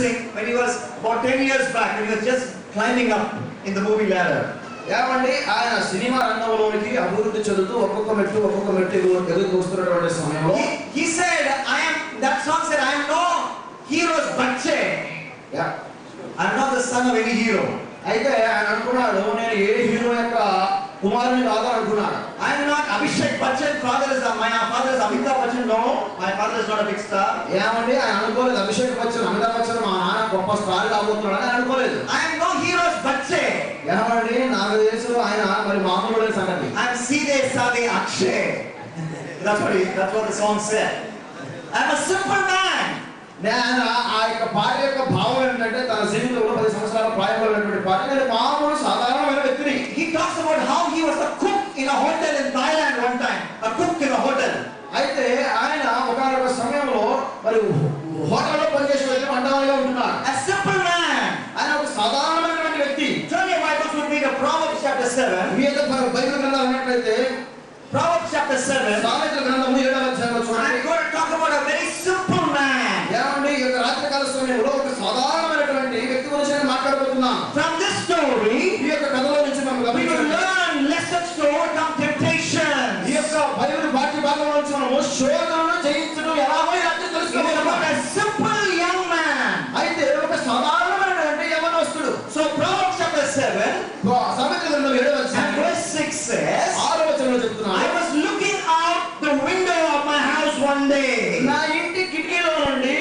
dancing when he was about 10 years back, when he was just climbing up in the movie ladder. ఏమండి ఆయన cinema రంగంలోనికి అభివృద్ధి చెందుతూ ఒక్కొక్క మెట్టు ఎదురు వస్తున్నటువంటి సమయంలో he said, that song said, I am no hero's bacche. I am not the son of any hero. అయితే ఆయన అనుకున్నాడు, నేను ఏ హీరో యొక్క కుమారుని కాదు అనుకున్నాడు. I am not Abhishek Bachchan, my father is Amitabh Bachchan. No, my father is not a big star. ఏమండి ఆయన అనుకోలేదు అభిషేక్ బచ్చన్, అమితాబ్ బచ్చన్ మా నాన్న గొప్ప స్టార్ కాబోతున్నాడు అని అనుకోలేదు. I am no hero's bacche. ఏమండి నాకు తెలుసు ఆయన మరి మామూలు సంగతి. I am Side Sade Akshay. That's what the song said. I am a simple man. నేను ఆ యొక్క పాట యొక్క భావం ఏంటంటే తన జీవితంలో 10 సంవత్సరాల ప్రాయంలో ఉన్నటువంటి పాట, నేను మామూలు సాధారణమైన వ్యక్తిని. He talks about how he was a cook in a hotel in Thailand one time. A cook in a hotel. అయితే ఆయన ఒకనొక సమయంలో మరి హోటల్లో పనిచేసే వ్యక్తి, వంటవాడిగా ఉంటున్నాడు. A simple man. ఆయన ఒక సాధారణమైనటువంటి వ్యక్తి. Turn your Bibles with me to Proverbs chapter 7. మీ యొక్క బైబిల్ గ్రంథాలు అన్నట్లయితే Proverbs chapter 7. సామెతల గ్రంథము 7వ అధ్యాయంలో చూడండి. I'm going to talk about a very simple man. ఏమండి ఈ యొక్క రాత్రికాల సమయంలో ఒక సాధారణమైనటువంటి వ్యక్తి గురించి నేను మాట్లాడబోతున్నాను. From this story, ఈ యొక్క కథలో నుంచి మనం we will learn lessons to overcome temptation. ఈ యొక్క బైబిల్ పాఠ్య భాగంలో నుంచి మనం శోధనను జయించడం ఎలాగో ఇలా తెలుసుకోవాలి. A simple young man. అయితే ఒక సాధారణమైనటువంటి యవనస్తుడు. So Proverbs chapter 7, సామెతల గ్రంథం 7వ and అధ్యాయం verse 6 says, 6వ వచనంలో చెప్తున్నాను. I was looking out the window of my house one day. నా ఇంటి కిటికీలో నుండి,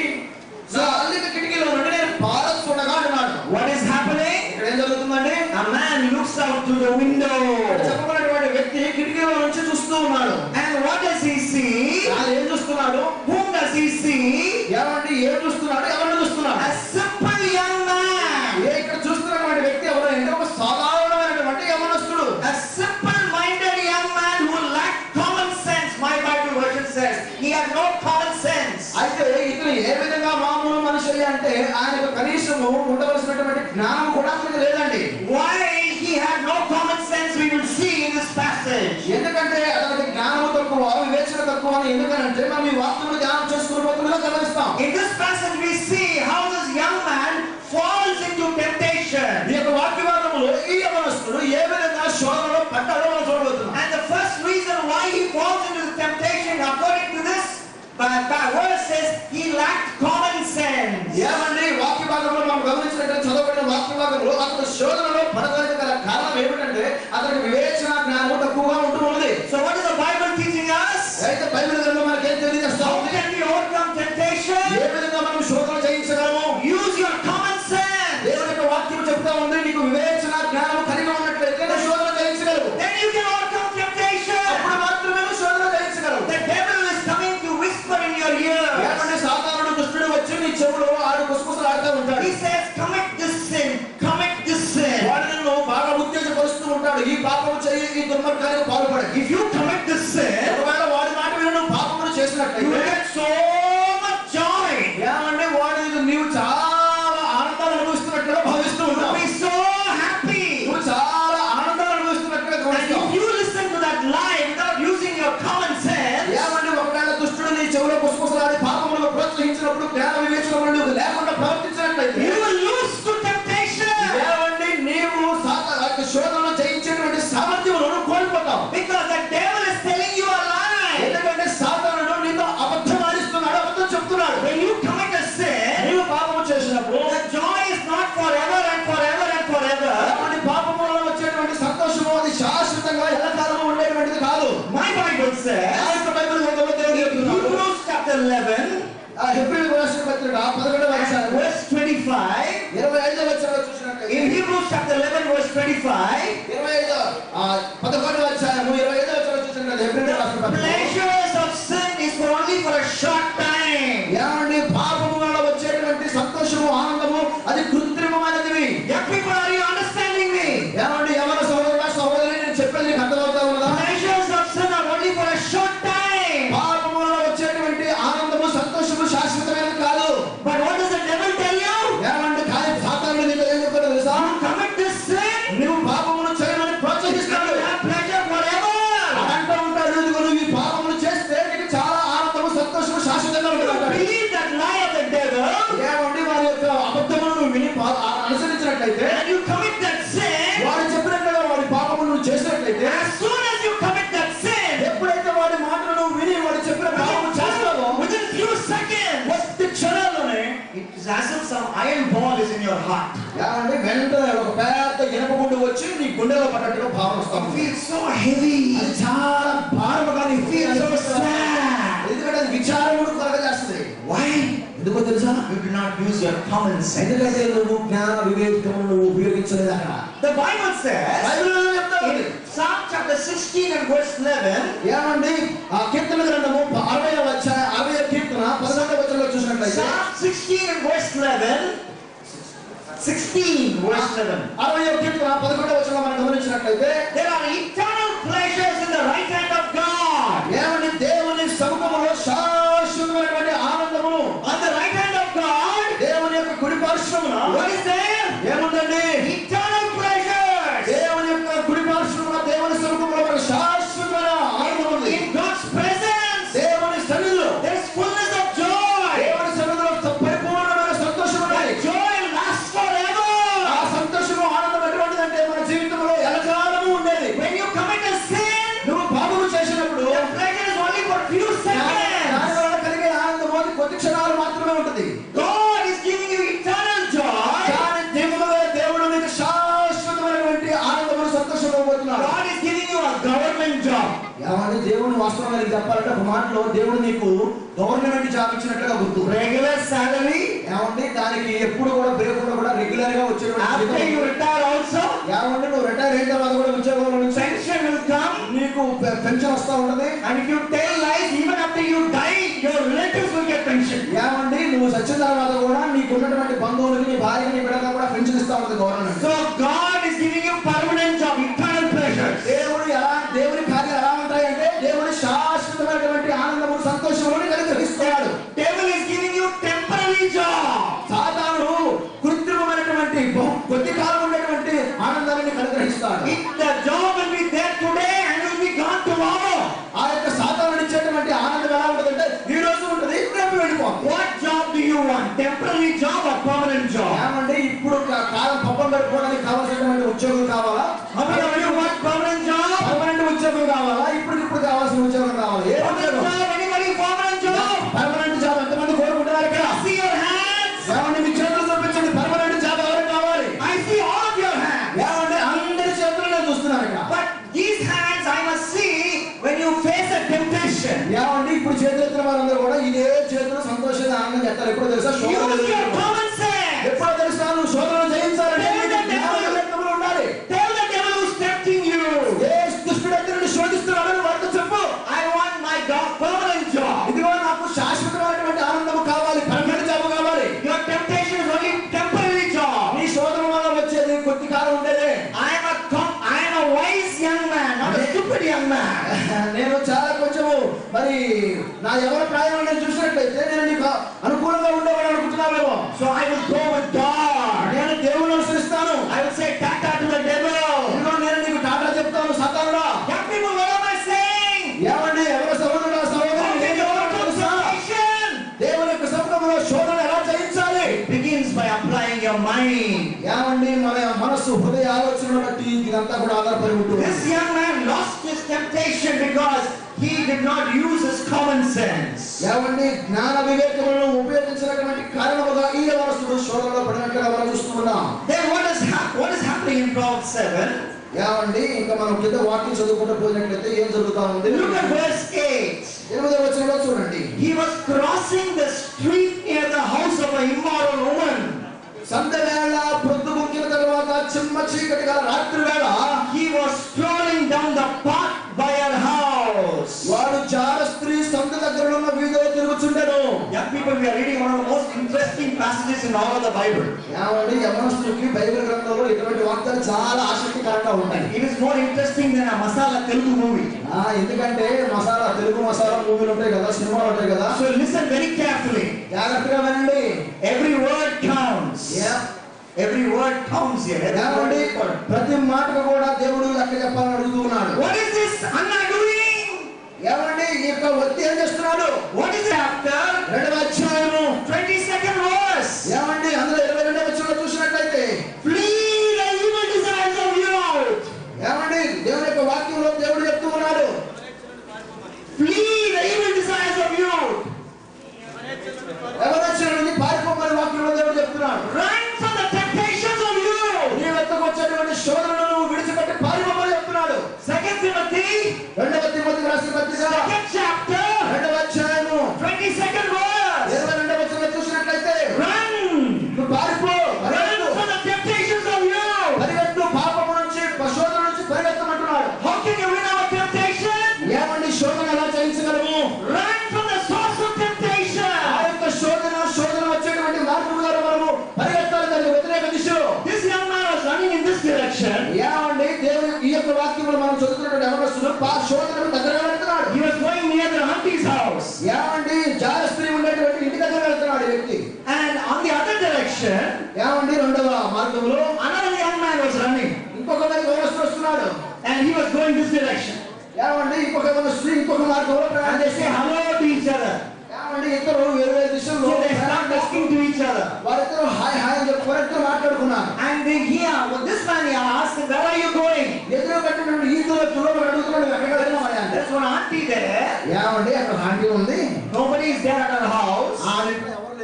నా అల్లిక కిటికీలో నుండి నేను భారత్ చూడగా అన్నాడు. What is happening? ఇక్కడ ఏం జరుగుతుందండి? A man looks out to the window. చెప్పబడినటువంటి వ్యక్తి కిటికీలో నుంచి చూస్తూ ఉన్నాడు. And what does he see? ఆయన ఏం చూస్తున్నాడు? Whom does he see? ఏమండి ఏం చూస్తున్నాడు? ఎవరిని చూస్తున్నాడు? A simple young man. ఇక్కడ చూస్తున్నటువంటి వ్యక్తి ఎవరు అంటే ఒక సాధారణమైనటువంటి యవనస్తుడు. A simple-minded young man who lacked common sense. My Bible version says he had no common sense. అయితే ఇతను ఏ విధంగా మామూలు మనిషి అంటే ఆయనకు కనీసము ఉండవలసినటువంటి జ్ఞానం కూడా అతనికి లేదండి. Why he had no common sense we will see in this passage. ఎందుకంటే అతనికి జ్ఞానము తక్కువ, వివేచన తక్కువ అని ఎందుకంటే మనం ఈ వాక్యమును ధ్యానం చేసుకున్నప్పుడు గమనిస్తాం. In this passage we see how this young man falls into temptation. ఈ యొక్క వాక్య భాగంలో ఈ యవనస్తుడు ఏ విధంగా శోధనలో పడ్డాడో మనం చూడబోతున్నాం. And the first reason why he falls into the temptation, according to this verse, says he lacked common sense. ఏమండి వాక్య భాగంలో మనం గమనించినట్లయితే చదవబడిన వాక్య భాగంలో అతను శోధనలో పడడానికి గల కారణం ఏమిటంటే అతనికి వివేచన జ్ఞానం తక్కువగా ఉంటుంది. So what is the Bible teaching us? అయితే బైబిల్ గ్రంథం మనకి ఏం తెలియజేస్తా How ఉంది? can we overcome temptation? ఏ విధంగా మనం శోధన జయించగలము? Use your common sense. దేవుని యొక్క వాక్యం చెప్తా ఉంది, నీకు వివేచన జ్ఞానం కలిగి ఉన్నట్లయితే నువ్వు శోధన జయించగలవు. Then you can overcome temptation. అప్పుడు మాత్రమే నువ్వు శోధన జయించగలవు. The devil is coming to whisper in your ear. ఏమంటే సాతానుడు దుష్టుడు వచ్చి నీ చెవులో ఆడు గుసగుసలాడుతూ ఉంటాడు. He says, commit this sin, commit this sin. వాడు నిన్ను బాగా ఉత్తేజపరుస్తూ ఉంటాడు, ఈ పాపము చేయి, ఈ దుర్మార్గానికి పాల్పడు. If you commit this sin, ఒకవేళ వాడి మాట విని నువ్వు పాపమును you will చేసినట్లయితే get so much joy. ఏమంటే వాడు నీవు చాలా ఆనందాలు అనుభవిస్తున్నట్లుగా భావిస్తూ You will ఉంటావు. be so happy. నువ్వు చాలా ఆనందాలు అనుభవిస్తున్నట్లుగా And భావిస్తావు. if you listen to that lie without using your common sense, ఏమంటే ఒకవేళ దుష్టుడు నీ చెవులో గుసగుసలాడి పాపములను ప్రోత్సహించినప్పుడు జ్ఞాన వివేచనలు నువ్వు లేకుండా ప్రవర్తించినట్లయితే you will lose to temptation. ఏమంటే నీవు శోధనలో జయించేటువంటి సామర్థ్యమును కోల్పోతావు. Because the devil is telling you a lie. ఎందుకంటే సాతానుడు నీతో అబద్ధం ఆడిస్తున్నాడు, అబద్ధం చెప్తున్నాడు. When you commit a sin, నీవు పాపము చేసినప్పుడు the joy is not forever and forever and forever. ఏమంటే పాపములో వచ్చేటువంటి సంతోషము అది శాశ్వతంగా ఎల్లకాలము ఉండేటువంటిది కాదు. My Bible says, బైబిల్ గ్రంథంలో తెలియజేస్తున్నాడు. Hebrews chapter 11, హెబ్రీయులకు రాసిన పత్రిక 11వ అధ్యాయం verse 25. 25వ వచనంలో చూసినట్లయితే In Hebrews chapter 11, verse 25, 11వ అధ్యాయము 25వ వచనంలో చూసినట్లయితే హెబ్రీయులకు రాసిన the పత్రిక pleasures of sin is for only for a short time. ఏమండి పాపము వల్ల వచ్చేటువంటి సంతోషము ఆనందము అది కృత్రిమమైనది. Young people, are you understanding me? ఏమండి ఎవరి సహోదరుడా సహోదరి నేను చెప్పేది నీకు అర్థమవుతా ఉన్నదా? Pleasures of sin are only for a short time. పాపము వల్ల వచ్చేటువంటి ఆనందము సంతోషము శాశ్వతమైనది కాదు. But what does the devil tell you? ఏమండి కానీ సాతానుడు నీతో ఏం చెప్తాడో తెలుసా? You commit this sin, నువ్వు పాపమును నువ్వు విని అనుసరించినట్లయితే, and you commit that sin, వాడు చెప్పినట్లుగా వాడి పాపము నువ్వు చేసినట్లయితే, as soon as you commit that sin, ఎప్పుడైతే వాడి మాటలు నువ్వు విని వాడు చెప్పిన పాపము చేస్తావో, within few seconds, కొద్ది క్షణాల్లోనే it is as if some iron ball is in your heart. ఏమంటే వెంటనే ఒక పెద్ద ఇనుప గుండు వచ్చి నీ గుండెలో పడ్డట్టుగా భావన You వస్తావు. feel so heavy, అది చాలా భారముగా నీ feel so sad. ఎందుకంటే అది విచారమును కలగజేస్తుంది. Why? ఎందుకో తెలుసా? You do not use your common sense. ఎందుకంటే నువ్వు జ్ఞాన వివేకమును నువ్వు ఉపయోగించలేదు అక్కడ. The Bible says బైబిల్లో చెప్తారు in Psalm chapter 16 and verse 11, ఏమండి ఆ కీర్తన గ్రంథము 60వ కీర్తన 11వ వచనంలో చూసినట్లయితే, Psalm 16 and verse 11, 16 verse 11, 60వ కీర్తన 11వ వచనంలో మనం గమనించినట్లయితే, there are eternal pleasures in the right hand of God. ఏమండి దేవుని సముఖములో శాశ్వతమైనటువంటి ఆనందము On the right hand of God, దేవుని యొక్క కుడి పార్శ్వమున what is there? ఏముందండి? Eternal pleasures. దేవుని యొక్క కుడి పార్శ్వమున దేవుని సముఖములో మనకు శాశ్వతమైన ఆనందం ఉంది. In God's presence, దేవుని సన్నిధిలో there is fullness of joy. దేవుని సన్నిధిలో పరిపూర్ణమైన సంతోషం ఉంది. Joy lasts forever. ఆ సంతోషము ఆనందం ఎటువంటిదంటే మన జీవితంలో ఎల్లకాలము ఉండేది. When you commit a sin, నువ్వు పాపము చేసినప్పుడు the pleasure is only for few దాని seconds. వల్ల కలిగే ఆనందం అది కొద్ది క్షణాలు మాత్రమే ఉంటుంది. God is giving you eternal joy. కానీ దేవుడు నీకు శాశ్వతమైనటువంటి ఆనందమును సంతోషం ఇవ్వబోతున్నాడు. God is giving you a government job. ఏమంటే దేవుని వాస్తవంగా చెప్పాలంటే ఒక మాటలో దేవుడు నీకు గవర్నమెంట్ జాబ్ ఇచ్చినట్లుగా గుర్తు. Regular salary. ఏమంటే దానికి ఎప్పుడు కూడా బ్రేక్ కూడా రెగ్యులర్ గా After you వచ్చేటువంటి retire also, ఏమంటే నువ్వు రిటైర్ అయిన తర్వాత కూడా ఉద్యోగంలో నుంచి pension will come. నీకు పెన్షన్ వస్తా ఉంటది. And if you tell lies, even after you die, your relatives will get pension. ఏమండి నువ్వు చచ్చిన తర్వాత కూడా నీకు ఉన్నటువంటి బంధువులకి నీ భార్యకి నీ బిడ్డగా కూడా పెన్షన్ ఇస్తా ఉంటది government. So God is giving you permanent job, eternal pleasures. దేవుని కార్యాలు ఎలా ఉంటాయంటే దేవుని శాశ్వతమైనటువంటి ఆనందము సంతోషమును అనుగ్రహిస్తాడు. Devil is giving you temporary job. సాతానుడు కృత్రిమమైనటువంటి కొద్ది కాలం ఉండేటువంటి ఆనందాన్ని అనుగ్రహిస్తాడు. The job will be there today and will be gone tomorrow. ఆ యొక్క సాతానుడు ఇచ్చేటువంటి ఆనందం ఎలా ఉంటుందంటే ఈ రోజు ఉంటుంది రేపు వెళ్ళిపోతుంది. What job do you want? Temporary job or permanent job? ఏమంటే ఇప్పుడు కాలం పబ్బం గడుపుకోవడానికి కావాల్సినటువంటి ఉద్యోగం కావాలా? How many of you want permanent job? Permanent ఉద్యోగం కావాలా? ఇప్పుడు కావాల్సిన ఉద్యోగం కావాలా? ఏ Permanent ఉద్యోగం? job? Anybody permanent job? Permanent job ఎంతమంది కోరుకుంటున్నారు ఇక్కడ? See your hands. ఏమంటే మీ చేతులు చూపించండి. పర్మనెంట్ జాబ్ ఎవరికి కావాలి? I see all of your hands. ఏమంటే అందరి చేతులు నేను చూస్తున్నాను ఇక్కడ. But these hands I must see when you face a temptation. ఏమంటే ఇప్పుడు చేతులు ఎత్తిన వారందరూ కూడా ఇదే చేతులు సంతోషంగా ఆనందం చెప్తారు. ఎప్పుడో తెలుసా? Use your శోధన common sense. ఎప్పుడో తెలుసా? నువ్వు శోధన జయించాలంటే ఉండాలి. Tell the devil who's tempting you. ఏ దుష్టుడు ఎత్తుని శోధిస్తున్నాడని వారితో చెప్పు. I want my permanent job. ఇదిగో నాకు శాశ్వతమైనటువంటి ఆనందం కావాలి. పర్మనెంట్ జాబ్ కావాలి. Your temptation is only temporary job. నీ శోధన వల్ల వచ్చేది కొద్ది కాలం ఉండేదే. I am a wise young man, not a stupid young man. నేను చాలా కొంచెము మరి నా ఎవరి ప్రాయం నేను చూసినట్లయితే నేను నీకు అనుకూలంగా ఉండేవాడు అనుకుంటున్నావేమో. So I will go with God. నేను దేవుని అనుసరిస్తాను. I will say tata to the devil. ఇదిగో నేను నీకు టాటా చెప్తాను సాతానుడా. Young people, what am I saying? ఏమండి ఎవరి సహోదరుడా సహోదరి How can you overcome temptation? దేవుని యొక్క సముఖంలో శోధన ఎలా జయించాలి? Begins by applying your mind. ఏమండి మన మనస్సు హృదయ ఆలోచనను బట్టి ఇదంతా కూడా ఆధారపడి ఉంటుంది. This young man lost his temptation because he did not use his common sense. ఏమండి జ్ఞాన వివేకములను ఉపయోగించినటువంటి కారణముగా ఈ యవనస్తుడు శోధనలో పడినట్లుగా మనం చూస్తున్నాం. Then what is happening in Proverbs 7? ఏమండి ఇంకా మనం కింద వాక్యం చదువుకుంటూ పోయినట్లయితే ఏం జరుగుతా ఉంది? Look at verse 8. 8వ వచనంలో చూడండి. He was crossing the street near the house of an immoral woman. సంధ్యవేళ ప్రొద్దు ముక్కిన తర్వాత చిమ్మ చీకటి గల రాత్రి వేళ He was strolling down the path by her house. వాడు జార స్త్రీ సంత దగ్గర ఉన్న వీధిలో తిరుగుచుండెను. Young people, we are reading one of the most interesting passages in all of the Bible. ఏమండి యవనస్తులకి బైబిల్ గ్రంథంలో ఇటువంటి వాక్యాలు చాలా ఆసక్తికరంగా ఉంటాయి. It is more interesting than a masala Telugu movie. ఎందుకంటే తెలుగు మసాలా మూవీలు ఉంటాయి కదా, సినిమాలు ఉంటాయి కదా. So listen very carefully. జాగ్రత్తగా వినండి. Every word counts. Every word counts here. ఏమండి ప్రతి మాటకు కూడా దేవుడు లెక్క చెప్పాలని అడుగుతున్నాడు. What is this Anna doing? ఏమండి ఈ యొక్క వ్యక్తి ఏం చేస్తున్నాడు? What is it after? 2వ అధ్యాయము 22nd verse. ఏమండి అందులో 22వ వచనంలో తెలుసు. This young man was running in this direction. ఏమండి దేవుని ఈ యొక్క వాక్యంలో మనం చదువుతున్నటువంటి యవనస్తుడు శోధనకు దగ్గరగా వెళ్తున్నాడు. He was going near the auntie's house. ఏమండి జార స్త్రీ ఉండేటువంటి ఇంటి దగ్గర వెళ్తున్నాడు ఈ వ్యక్తి. And on the other direction, ఏమండి రెండవ మార్గంలో another young man was running. ఇంకొక యవనస్తుడు వస్తున్నాడు. And he was going this direction. ఏమండి ఇంకొక యవనస్తుడు ఇంకొక మార్గంలో And ప్రయాణం they say చేస్తున్నాడు. hello to each other. ఏమండి ఇద్దరు వేరు వేరు దిశల్లో So they start talking to each other. వారిద్దరు హాయ్ హాయ్ అని చెప్పి వారిద్దరు మాట్లాడుకున్నారు. And they hear, well, this man here asked him, where are you going? ఎదురు కట్టినటువంటి ఈ దూరంలో అడుగుతున్నాడు, ఎక్కడికి వెళ్తున్నావు అంటే. There's one auntie there. ఏమండి అక్కడ ఆంటీ ఉంది. Nobody is there at her house.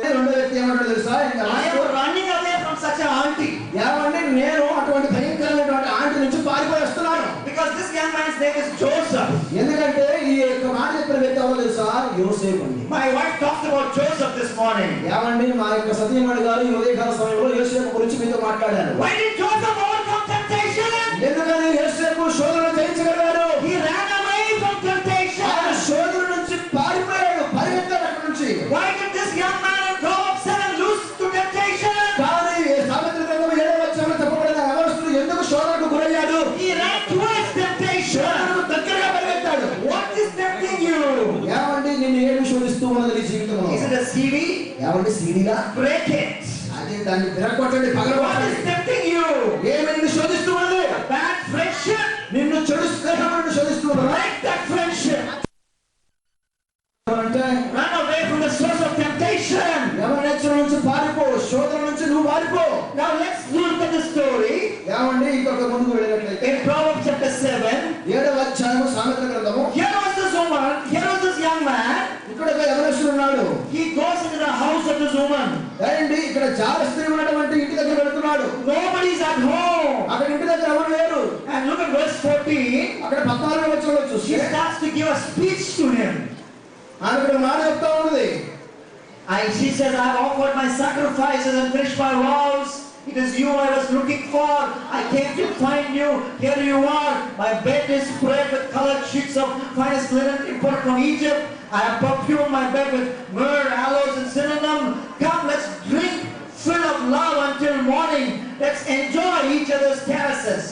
రెండో వ్యక్తి ఏమంటాడు తెలుసా? I am running away from such an auntie. ఏమండి నేను అటువంటి భయంకరమైనటువంటి ఆంటీ నుంచి పారిపోయి వస్తున్నాను. Because this young man's name is Joseph. ఎందుకంటే ఈ యొక్క మాట చెప్పిన వ్యక్తి ఎవరో తెలుసా? యోసేపు అండి. My wife talked about Joseph this morning. ఏమండి మా యొక్క సతీమణి గారు ఈ ఉదయకాల సమయంలో యోసేపు గురించి మీతో మాట్లాడారు. Why did Joseph overcome temptation? ఎందుకని యోసేపు శోధన జయించగలిగాడు? He ran away from temptation. ఆయన శోధన నుంచి పారిపోయాడు, పరిగెత్తాడు అక్కడి నుంచి. Why did this young man in Proverbs 7 lose to temptation? కానీ సామెతల గ్రంథం 7వ అధ్యాయంలో చెప్పబడిన యవనస్తుడు ఎందుకు శోధనకు గురయ్యాడు? He ran towards temptation. శోధనకు దగ్గరగా పరిగెత్తాడు. What is tempting you? ఏమండి నిన్ను ఏమి శోధిస్తూ ఉన్నది నీ జీవితంలో? Is it a CD? ఏమండి సీడీగా? Break it. అది దాన్ని విరగొట్టండి, What పగలగొట్టండి. is tempting you? ఏమి నిన్ను శోధిస్తూ ఉన్నది? Bad friendship. నిన్ను చెడు స్నేహం నిన్ను శోధిస్తూ ఉన్నదా? Break that friendship. అంటే Run away from the source of temptation. యవనేచ్ఛల నుంచి పారిపో, శోధన నుంచి నువ్వు పారిపో. Now let's look at the story. ఏమండి ఇంకొక ముందుకు వెళ్ళినట్లయితే In Proverbs chapter 7, 7వ అధ్యాయము సామెతల గ్రంథము. here was this woman, here was this young man. ఇక్కడ ఒక యవనస్తుడు ఉన్నాడు. He goes into the house of this woman. ఏంటి ఇక్కడ జార స్త్రీ ఉన్నటువంటి ఇంటి దగ్గర వెళ్తున్నాడు. Nobody's at home. అక్కడ ఇంటి దగ్గర ఎవరు లేరు. And look at verse 14. అక్కడ 14వ వచనంలో She చూస్తే starts to give a speech to him. ఆమె ఇక్కడ మాట చెప్తా ఉన్నది. And she says, I've offered my sacrifices and finished my vows. It is you I was looking for. I came to find you. Here you are. My bed is spread with colored sheets of finest linen imported from Egypt. I have perfumed my bed with myrrh, aloes, and cinnamon. Come, let's drink, full of love until morning. Let's enjoy each other's caresses.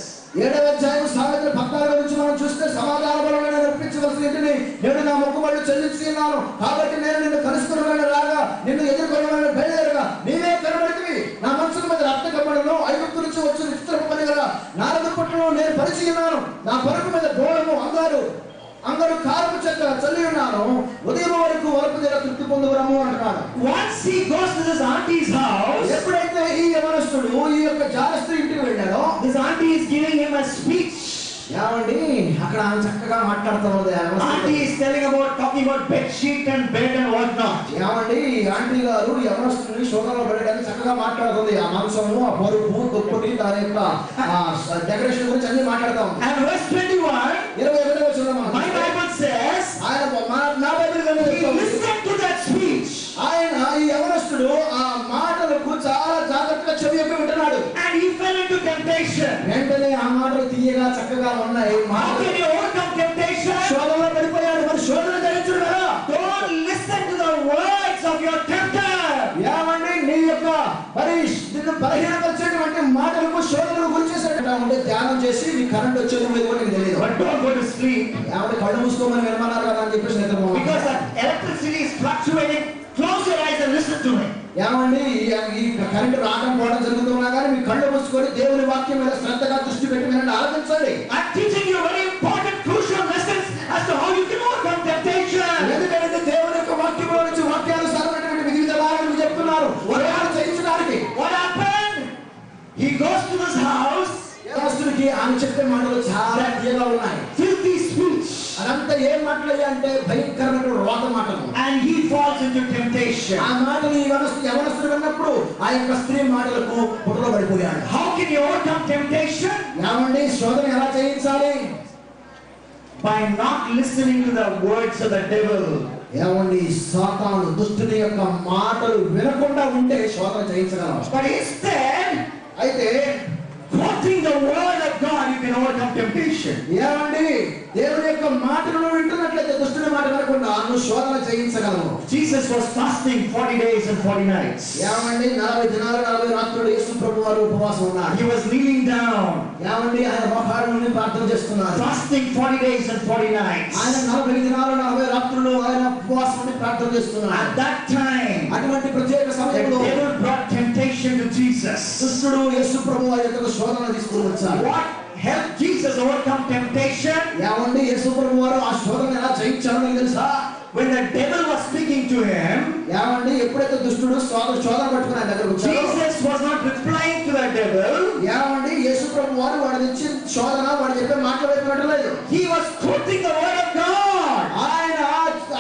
7వ అధ్యాయం సామెతల 14 నుంచి మనం చూస్తే సమాధాన బలమైన నడిపించవలసిన ఇంటిని నేను నా మొక్కుబడులు చెల్లించి ఉన్నాను. కాబట్టి నేను నిన్ను కలుసుకుని రాగా నిన్ను ఎదుర్కొనమని బయలుదేరగా నీవే కనబడితివి. నా మనసుల మీద రక్త కమ్మడను ఐగుప్తు నుంచి వచ్చిన విచిత్రపు పని గల నారద పుట్టను నేను పరిచి ఉన్నాను. నా పరుపు మీద గోడము అంగరు కారపు చెక్క చల్లి ఉన్నాను. ఉదయం వరకు వరకు జర తృప్తి పొందువరము అంటున్నాడు. Once he goes to this auntie's house, ఎప్పుడైతే ఈ యవనస్తుడు ఈ యొక్క జార స్త్రీ ఇంటికి వెళ్ళాడో this auntie is giving him a speech. ఏమండి అక్కడ ఆమె చక్కగా మాట్లాడుతూ ఉంది. Auntie is talking about bed sheet and bed and what not. ఏమండి ఆంటీ గారు యవనస్తుని శోధనలో పెట్టడానికి చక్కగా మాట్లాడుతుంది. ఆ మాంసము, ఆ పరుపు, దుప్పటి, దాని యొక్క డెకరేషన్ గురించి అన్ని మాట్లాడతాం. And verse 21, 21వ వచనం my Bible says, నా బైబిల్ గ్రంథంలో he listened to that speech. ఆయన ఈ యవనస్తుడు ఆ మాటలకు చాలా జాగ్రత్తగా చెవి యొప్పి ఉంటున్నాడు. And he fell into temptation. వెంటనే ఆ మాటలు తీయగా చక్కగా ఉన్నాయి. How can you overcome temptation? శోధనలో పడిపోయాడు. మరి శోధన ధరించుడు కదా. Don't listen to the words of your tempter. ఏమండి నీ యొక్క నిన్ను బలహీనపరిచేటువంటి మాటలకు శోధనలు గురిచేసేట ఉంటే ధ్యానం చేసి నీ కరెంట్ వచ్చేది మీద కూడా నీకు తెలియదు. But don't go to sleep. ఏమంటే కళ్ళు మూసుకోమని వినమన్నారు కదా అని చెప్పేసి నిద్రపోవాలి. Because that electricity is fluctuating. Close your eyes and listen to me. ఏమండి ఈ కరెంట్ రావడం పోవడం జరుగుతున్నా కానీ మీ కళ్ళు మూసుకొని దేవుని వాక్యం మీద శ్రద్ధగా దృష్టి పెట్టి వినండి, ఆలోచించండి. I'm teaching you very important, crucial lessons as to how you can overcome temptation. ఎందుకంటే దేవుని యొక్క వాక్యంలో నుంచి వాక్యానుసారమైనటువంటి విధి విధానాలను చెప్తున్నారు చేయించడానికి. What happened? He goes to this house. యవనస్తుడికి ఆమె చెప్పే మాటలు చాలా తీయగా ఉన్నాయి. Filthy speech. అదంతా ఏం మాటలు అంటే భయంకరమైన రోత మాటలు. And he falls into temptation. ఆ మాటలు యవనస్తుడు విన్నప్పుడు ఆ యొక్క స్త్రీ మాటలకు పుట్టలో పడిపోయాడు. How can you overcome temptation? ఏమండి శోధన ఎలా చేయించాలి? By not listening to the words of the devil. ఏమండి సాతాను దుష్టుని యొక్క మాటలు వినకుండా ఉంటే శోధన చేయించగలం. But instead, అయితే quoting the word of God, you can overcome temptation. ఏమండి దేవుని యొక్క మాటలను వింటున్నట్లయితే దుష్టుని మాట వినకుండా నువ్వు శోధన చేయించగలవు. Jesus was fasting 40 days and 40 nights. ఏమండి 40 దినాలు 40 రాత్రులు యేసు ప్రభు ప్రభువు వారు ఉపవాసం ఉన్నారు. He was kneeling down, ఏమండి ఆయన మోకాళ్ళ నుండి ప్రార్థన చేస్తున్నారు. fasting 40 days and 40 nights. ఆయన 40 దినాలు 40 రాత్రులు ఆయన ఉపవాసం నుండి ప్రార్థన చేస్తున్నారు. At that time, అటువంటి ప్రత్యేక the సమయంలో devil brought temptation to Jesus. దుష్టుడు యేసు ప్రభువు వారి యొక్క శోధన తీసుకొని వచ్చాడు. What helped Jesus overcome temptation? ఏమండి యేసు ప్రభువు వారు ఆ శోధన ఎలా జయించారో మీకు తెలుసా? When the devil was speaking to him, ఏమండి ఎప్పుడైతే దుష్టుడు శోధన పట్టుకుని ఆయన దగ్గరకు వచ్చాడో Jesus was not replying to the devil. ఏమండి యేసు ప్రభువు వారు వాడి నుంచి శోధన వాడు చెప్పే మాటలు వైపునట్లేదు. He was quoting the word of God.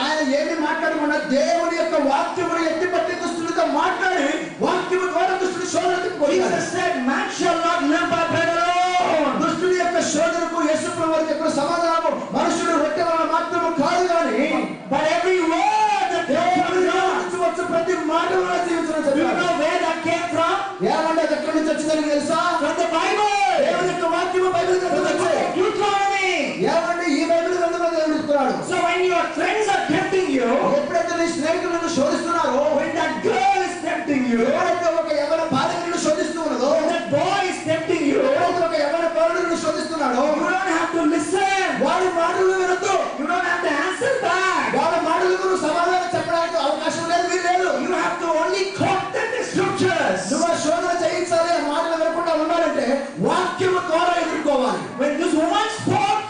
ఆయన ఏమి మాట్లాడకుండా దేవుని యొక్క వాక్యమును ఎత్తిపట్టి దుష్టుడితో మాట్లాడి వాక్యము ద్వారా దుష్టుడి శోధనకు Jesus said, man shall not live by bread alone. దుష్టుడి యొక్క శోధనకు యేసు ప్రభువు వారు చెప్పిన సమాధానము మనుషుడు రొట్టె వలన మాత్రము కాదు కానీ But every word that దేవుని came నోటి from, నుంచి వచ్చే ప్రతి మాట వలన జీవించడం do you చెప్పాడు. know where that came from? ఏమంటే అది ఎక్కడి నుంచి వచ్చిందని తెలుసా? From the Bible. దేవుని యొక్క వాక్యము బైబిల్ From గ్రంథం the నుంచి. book of Deuteronomy. ఏమంటే ఈ బైబిల్ గ్రంథంలో దేవుడు ఇస్తున్నాడు. So when your friends are tempting you, ఎప్పుడైతే నీ స్నేహితులను శోధిస్తున్నారో, when that girl is tempting you, ఎవరైతే ఒక యవ్వన బాలికను శోధిస్తూ ఉన్నదో, when that boy is tempting you, ఎవరైతే ఒక యవ్వన బాలుడిని శోధిస్తున్నాడో, you don't have to listen. వాడి మాటలు వినొద్దు. You don't have to answer back. వాళ్ళ మాటలకు నువ్వు సమాధానం చెప్పడానికి అవకాశం లేదు, వీలు లేదు. You have to only quote them the scriptures. నువ్వు ఆ శోధన చేయించాలి, ఆ మాటలు వినకుండా ఉండాలంటే వాక్యము ద్వారా ఎదుర్కోవాలి. When this woman spoke,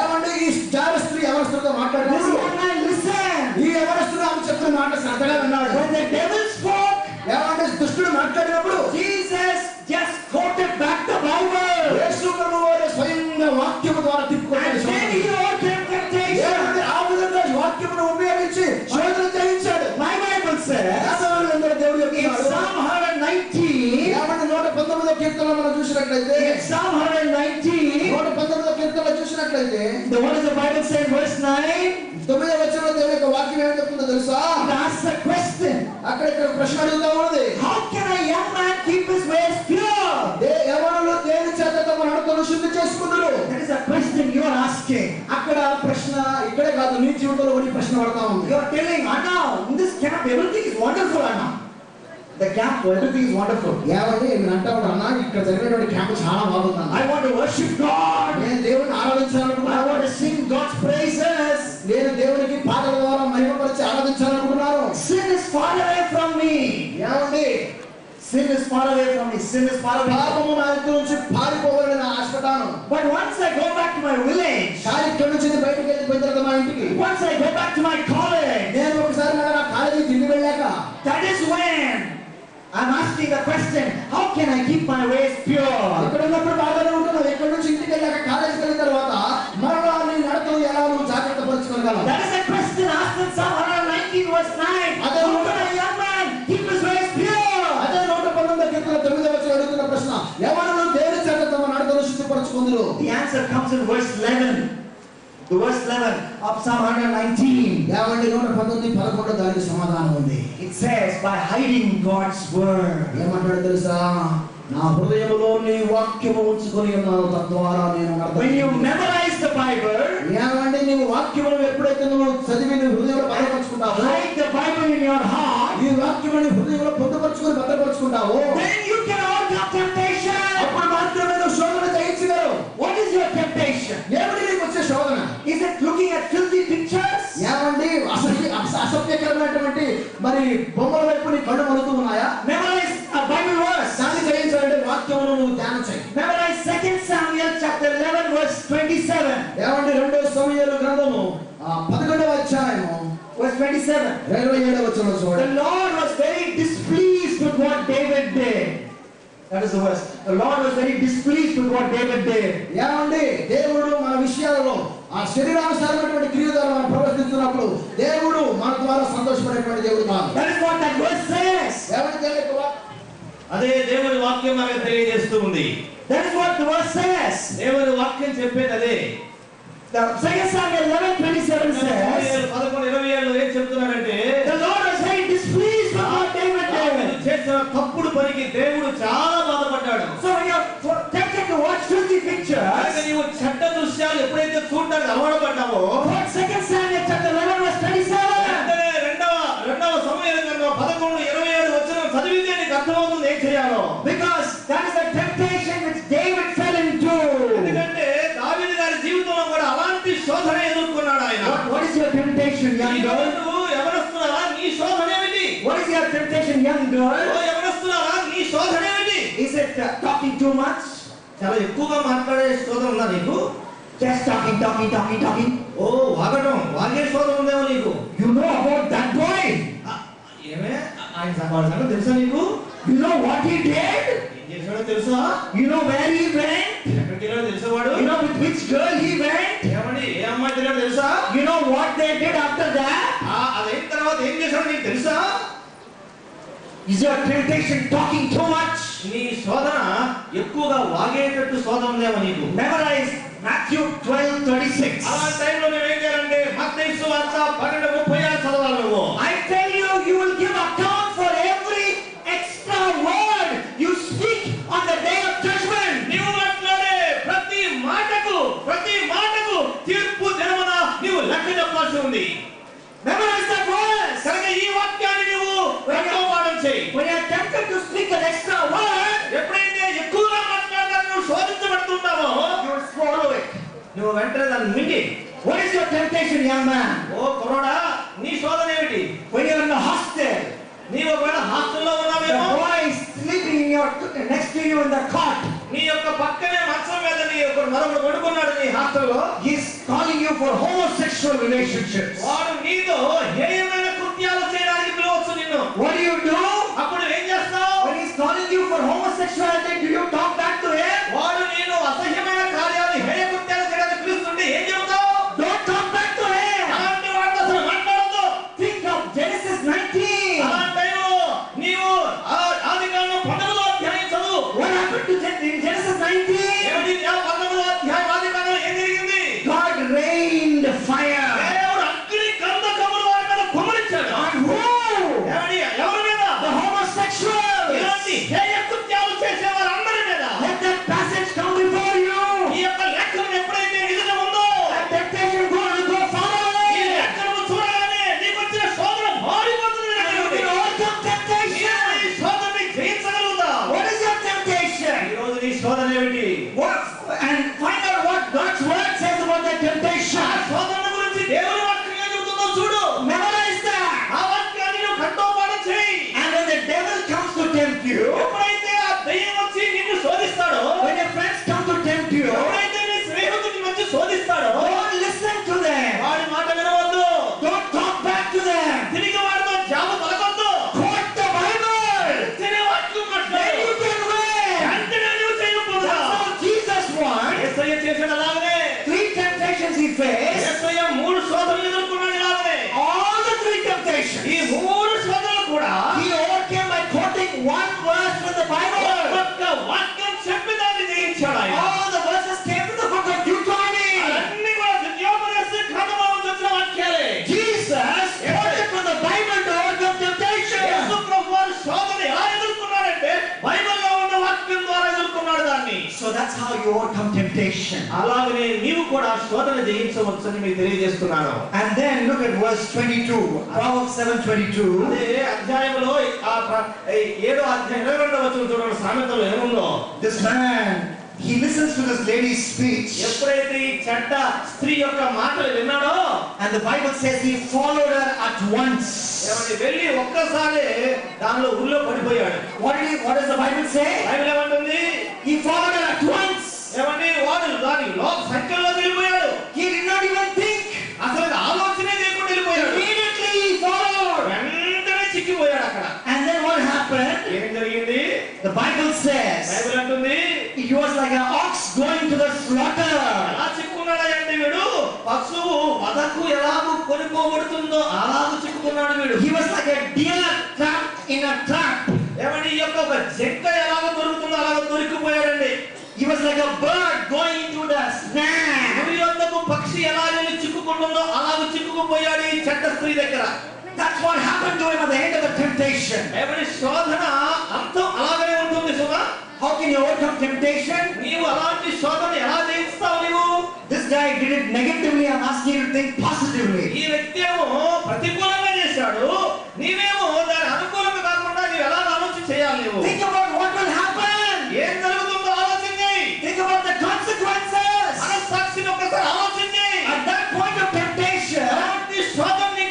ఏమంటే ఈ జార స్త్రీ యవనస్తుడితో this మాట్లాడినప్పుడు woman listened. ఈ యవనస్తుడు ఆమె చెప్పిన మాట శ్రద్ధగా విన్నాడు. When the devil spoke, ఏమంటే దుష్టుడు మాట్లాడినప్పుడు Jesus just quoted back the Bible. యేసు ప్రభువు వారు స్వయంగా వాక్యము ద్వారా And తిప్పుకున్నాడు. then he overcame temptation. ఏమంటే ఆ విధంగా వాక్యమును ఉపయోగించి శోధన చేయించాడు. My Bible says యాజకులందరూ దేవుడు in చెప్తున్నాడు. Psalm 119, ఏమంటే 119వ కీర్తనలో మనం చూసినట్లయితే in Psalm 119, 119వ కీర్తనలో చూసినట్లయితే what does the Bible say in verse 9? 9వ వచనంలో దేవుని యొక్క వాక్యం ఏం చెప్తుందో తెలుసా? It asks a question. అక్కడ ఇక్కడ ప్రశ్న అడుగుతా ఉన్నది. How can a young man keep his ways pure? యవ్వనులు దేని చేత తమ నడతను శుద్ధి చేసుకుందురు? That is a question you are asking. అక్కడ ప్రశ్న ఇక్కడే కాదు, నీ జీవితంలో కూడా ఈ ప్రశ్న పడతా ఉంది. You are telling, Anna, in this camp everything is wonderful, Anna. The camp, everything is wonderful. ఏమంటే మీరు అంటా ఉంటారు, అన్న ఇక్కడ జరిగినటువంటి క్యాంప్ చాలా బాగుంది. I want to worship God. నేను దేవుడిని I ఆరాధించాలనుకున్నాను. want to sing God's praises. నేను దేవునికి పాటల ద్వారా మహిమపరిచి ఆరాధించాలనుకున్నాను. Sin is far away from me. ఏమండి Sin is far away from me. Sin is far away. పాపము నా ఇంటి నుంచి పారిపోవాలని నేను ఆశపడ్డాను. But once I go back to my village, కానీ ఇక్కడ నుంచి బయటకు వెళ్ళిపోయిన తర్వాత మా ఇంటికి once I go back to my college, నేను ఒకసారి నా కాలేజీ తిరిగి వెళ్ళాక that is when I'm asking the question, how can I keep my ways pure? ఇక్కడ ఉన్నప్పుడు బాగానే ఉంటున్నావు. ఇక్కడ నుంచి ఇంటికి వెళ్ళాక కాలేజీకి వెళ్ళిన తర్వాత మరలా నీ నడతను ఎలా నువ్వు జాగ్రత్త పరచుకోగలవు? That is a question asked in Psalm 119 verse 9. How can a young man keep his ways pure? అదే 119వ కీర్తన 9వ వచనం అడుగుతున్న ప్రశ్న, యవ్వనులు దేని చేత తమ నడతను శుద్ధిపరచుకుందురు? The answer comes in verse 11. The verse 11 of Psalm 119. ఏమండి 119:11 దానికి సమాధానం ఉంది. It says, by hiding God's word. ఏమంటాడు తెలుసా? నా హృదయములో నీ వాక్యము ఉంచుకొని ఉన్నాను, తద్వారా నేను When you memorize the Bible, ఏమండి నీవు వాక్యమును ఎప్పుడైతే నువ్వు చదివి నీ హృదయంలో భద్రపరుచుకుంటావో, hide the Bible in your heart, ఈ వాక్యముని హృదయంలో పొందుపరుచుకొని భద్రపరుచుకుంటావో, then you can overcome temptation. అప్పుడు మాత్రమే నువ్వు శోధన జయించగలవు. What is your temptation? ఏమిటి నీకు వచ్చే శోధన? Is it looking at filthy pictures? ఏమండి అసభ్యకరమైనటువంటి మరి బొమ్మల వైపు నీ కళ్ళు మలుతూ ఉన్నాయా? Memorize a Bible verse. దాన్ని జయించాలంటే వాక్యమును నువ్వు ధ్యానం చేయి. Memorize 2 Samuel chapter 11 verse 27. ఏమండి 2వ సమూయేలు గ్రంథము 11వ అధ్యాయము Verse 27. 27వ వచనం చూడండి. The Lord was very displeased with what David did. That is the verse. The Lord was very displeased with what David did. ఏమండి దేవుడు మన విషయాలలో ఆ శరీరానుసారమైనటువంటి క్రియ ద్వారా మనం ప్రవర్తిస్తున్నప్పుడు దేవుడు మన ద్వారా సంతోషపడేటువంటి దేవుడు కాదు. That is what that verse says. ఏమండి దేవుని యొక్క అదే దేవుని వాక్యం మనకు తెలియజేస్తూ ఉంది. That is what the verse says. దేవుని వాక్యం చెప్పేది అదే. 2 Samuel 11:27 says, 11:27 ఏం చెప్తున్నాడంటే, the Lord was very displeased with what David did. చేసిన తప్పుడు పనికి దేవుడు చాలా బాధపడ్డాడు. So when you are tempted to watch filthy pictures, నీవు చెడ్డ దృశ్యాలు ఎప్పుడైతే చూడడానికి అలవాటుపడ్డావో, 2 Samuel chapter 11 verse 27. వెంటనే రెండవ సమూయేలు గ్రంథం 11:27 వచనం చదివితే నీకు అర్థమవుతుంది ఏం చేయాలో. Because that temptation, young girl? నువ్వు ఎవరొస్తున్నారా నీ శోధన ఏమిటి? What is your temptation, young girl? ఓ ఎవరొస్తున్నారా నీ శోధన ఏమిటి? Is it talking too much? చాలా ఎక్కువగా మాట్లాడే శోధన ఉందా నీకు? Just talking. ఓ వాగే శోధన ఉందేమో నీకు. You know about that boy? ఏమే ఆయన సంగతి తెలుసా నీకు? You know what he did? ఏం చేశాడో తెలుసా? You know where he went? ఎక్కడికి వెళ్ళాడో తెలుసా వాడు? You know with which girl he went? ఏమని ఏ అమ్మాయి తెలియదో తెలుసా? You know what they did after that? అదైన తర్వాత ఏం చేశాడో నీకు తెలుసా? Is your temptation talking too much? నీ శోధన ఎక్కువగా వాగేటట్టు శోధన ఉందేమో నీకు. Memorize Matthew 12:36. ఆ టైంలో నువ్వు ఏం చేయాలంటే మత్తయి సువార్త 12:36 చదవాలి నువ్వు. I tell you, you will give account for every extra word you speak on the day of judgment. నీవు మాట్లాడే ప్రతి మాటకు తీర్పు దినమున నీవు లెక్క చెప్పాల్సి ఉంది. Memorize that verse. కనుక ఈ వాక్యాన్ని నీవు కంఠోపాఠం చేయి. When you are tempted to speak an extra word, ఎప్పుడైతే ఎక్కువగా మాట్లాడడానికి నువ్వు శోధించబడుతున్నావో you will swallow it. నువ్వు వెంటనే దాన్ని మింగి. What is your temptation, young man? ఓ కుర్రోడా నీ శోధన ఏమిటి? When you are in the hostel, నీవు ఒకవేళ హాస్టల్లో the ఉన్నావేమో, boy is sleeping next to you in the cot. నీ యొక్క పక్కనే మంచం మీద నీ యొక్క మరొకడు పడుకున్నాడు నీ హాస్టల్లో. He is calling you for homosexual relationships. వాడు నీతో హేయమైన కృత్యాలు చేయడానికి పిలవచ్చు నిన్ను. What do? అప్పుడు ఏం చేస్తావు? When he is calling you for homosexuality, do you talk back to him? వాడు నేను అసహ్యమైన కార్యాలు హేయ కృత్యాలు చేయడానికి పిలుస్తుంటే ఏం చెబుతావు? Don't talk back to him. అలాంటి వాడితో అసలు మాట్లాడొద్దు. Think of Genesis 19. అలాంటి టైంలో నీవు ఆదికాండం 19వ అధ్యాయం చదువు. What happened to in Genesis 19? ఏమిటి 19వ అధ్యాయం ఆదికాండంలో ఏం జరిగింది? God rained fire. దేవుడు అగ్ని గంధకములు వారి మీద కుమ్మరించాడు. On who? ఏమిటి? ఎవరి మీద? The homosexuals. ఇలాంటి హేయ కృత్యాలు చేసే వారందరి మీద. Let that passage come before you. ఈ యొక్క లెక్కను ఎప్పుడైతే నిజంగా ఉందో That temptation go follow ఈ it. లెక్కను చూడగానే నీకు వచ్చిన శోధన మారిపోతుంది. You can overcome temptation. ఈ శోధనని జయించగలుగుతావు. What is your temptation? ఈ రోజు నీ శోధన ఏమిటి? And find out what God's word says about that ఆ temptation. శోధన గురించి దేవుని వాక్యం ఏం చెబుతుందో చూడు. Memorize that. ఆ వాక్యాన్ని నువ్వు కంఠోపాఠం చేయి. And when the devil comes to tempt you, ఎప్పుడైతే ఆ దయ్యం వచ్చి నిన్ను శోధిస్తాడో, when your friends come to tempt you, ఎప్పుడైతే నీ స్నేహితుడిని వచ్చి శోధిస్తాడో, don't listen to them. వాడి మాట వినవద్దు. Don't talk back to them. తిరిగి వాడితో జాబు పలకొద్దు. Quote the Bible. తినే వాక్యం Then మాట్లాడు. you can win. వెంటనే నువ్వు That's చేయకపోతావు. how Jesus won. యేసయ్య చేశాడు అలాగనే. 3 temptations he faced. యేసయ్య 3 శోధనలు ఎదుర్కొన్నాడు ఇలాగనే. All the 3 temptations ఈ 3 శోధనలు కూడా he overcame by quoting one verse from the Bible. ఒక్క వాక్యం చెప్పి దాన్ని జయించాడు ఆయన. All the verses came from the book of Deuteronomy. అన్ని కూడా ద్వితీయోపదేశ గ్రంథంలో నుంచి వచ్చిన వాక్యాలే. Jesus quoted from the Bible to overcome temptation. యేసు ప్రభువు వారు శోధన ఎలా ఎదుర్కొన్నాడంటే బైబిల్లో ఉన్న వాక్యం ద్వారా ఎదుర్కొన్నాడు దాన్ని. So that's how you overcome temptation. అలాగనే నీవు కూడా శోధన జయించవచ్చని మీకు తెలియజేస్తున్నాను. And then look at verse 22. Proverbs 7:22. అదే అధ్యాయంలో 7వ అధ్యాయం 22వ వచనం చూడండి. సామెతలో ఏముందో, This man, he listens to this lady's speech. ఎప్పుడైతే ఈ చెడ్డ స్త్రీ యొక్క మాటలు విన్నాడో, And the Bible says he followed her at once. ఏమని వెళ్ళి ఒక్కసారి దానిలో ఊళ్ళో పడిపోయాడు. What does the Bible say? Bible ఏమంటుంది? He followed her at once. ఏమండి వాడు దాని సంఖ్యలో వెళ్ళిపోయాడు. He did not even think. అసలు ఆలోచనే లేకుండా వెళ్ళిపోయాడు. Immediately he followed. వెంటనే చిక్కిపోయాడు అక్కడ. And then what happened? ఏం జరిగింది? The Bible says బైబిల్ అంటుంది he was like an ox going to the slaughter. ఎలా చిక్కుకున్నాడంటే వీడు పశువు వధకు ఎలాగూ కొనుక్కోబడుతుందో అలాగూ చిక్కుకున్నాడు వీడు. He was like a deer trapped in a trap. ఏమండి ఈ యొక్క ఒక జంక ఎలాగో దొరుకుతుందో అలాగ దొరికిపోయాడండి. He was like a bird going into the snare. గురి యొద్దకు పక్షి ఎలా వెళ్ళి చిక్కుకుంటుందో అలాగ చిక్కుకుపోయాడు ఈ చెడ్డ స్త్రీ దగ్గర. That's what happened to him at the end of the temptation. ఏమండి శోధన అంతం అలాగనే ఉంటుంది సుమా. How can you overcome temptation? నీవు అలాంటి శోధన ఎలా జయిస్తావు నీవు? This guy did it negatively. I'm asking you to think positively. ఈ వ్యక్తి ఏమో ప్రతికూలంగా చేశాడు, నీవేమో దాని అనుకూలంగా కాకుండా నీవు ఎలా ఆలోచన చేయాలి నీవు? Think about what will happen. ఏం జరుగుతుందో ఆలోచన చేయి. Think about the consequences. మనస్సాక్షిని ఒక్కసారి ఆలోచన చేయి. At that point of temptation, అలాంటి శోధనని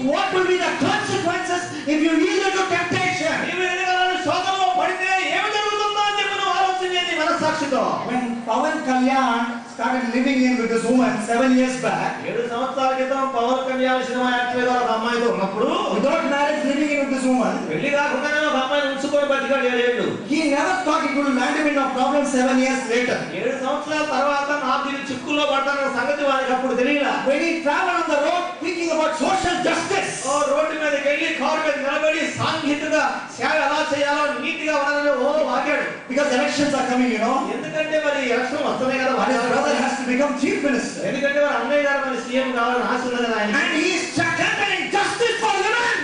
what will be the consequences if you yield to temptation. నీవు ఎదగాలని శోధనలో పడితే ఏమి జరుగుతుందో అని చెప్పి నువ్వు ఆలోచన చేయి మనస్సాక్షితో. When Pawan Kalyan started living in with this woman 7 years back, 7 సంవత్సరాల క్రితం పవన్ కళ్యాణ్ సినిమా యాక్టర్ గారు ఒక అమ్మాయితో ఉన్నప్పుడు without marriage living in with this woman, పెళ్లి కాకుండానే ఒక అమ్మాయిని ఉంచుకొని బతికాడు 7 ఏళ్ళు. he never thought it would land him in a problem 7 years later. 7 సంవత్సరాల తర్వాత నాకు ఇది చిక్కుల్లో పడ్డానన్న సంగతి వారికి అప్పుడు తెలియలా. When he traveled on the road thinking about social justice, road మీదకి వెళ్ళి కారు మీద నిలబడి సాంఘికంగా సేవ ఎలా చేయాలో నీతిగా ఉండాలని వాగాడు. because elections are coming, you know, ఎందుకంటే మరి ఎలక్షన్ వస్తున్నాయి కదా, and his brother has to become chief minister. ఎందుకంటే వారి అన్నయ్య గారు మరి సీఎం కావాలని ఆశ ఉన్నది కదా ఆయన. And he is campaigning justice for women.